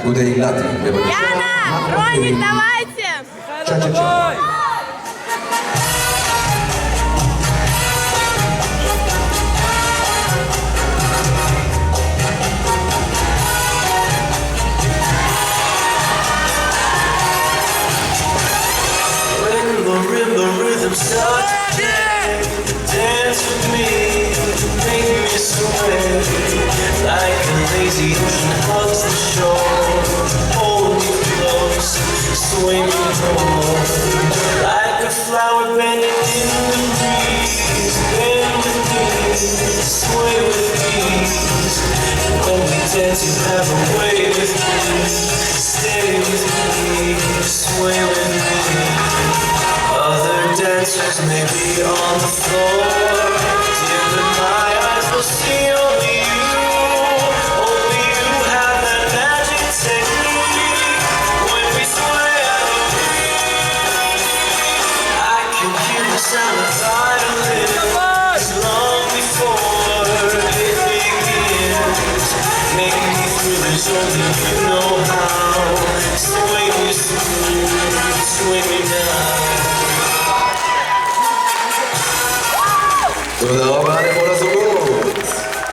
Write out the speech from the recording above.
куди грати. Яна, Роник, давайте! Ча-ча-ча. Rhythm starts to dance with me, make me sway like a lazy ocean hugs the shore. Hold me close, sway me home like a flower bending in the breeze. Bend with me, sway with ease. And when we dance, you have a way with me. Stay with me, sway with me. Other dancers may be on the floor, dear, but my eyes will see only you. Only you have that magic technique. When we sway, I can hear the sound of violins long before it begins. Make me through this, only you know how. Sway me smooth, sway me now. Добре.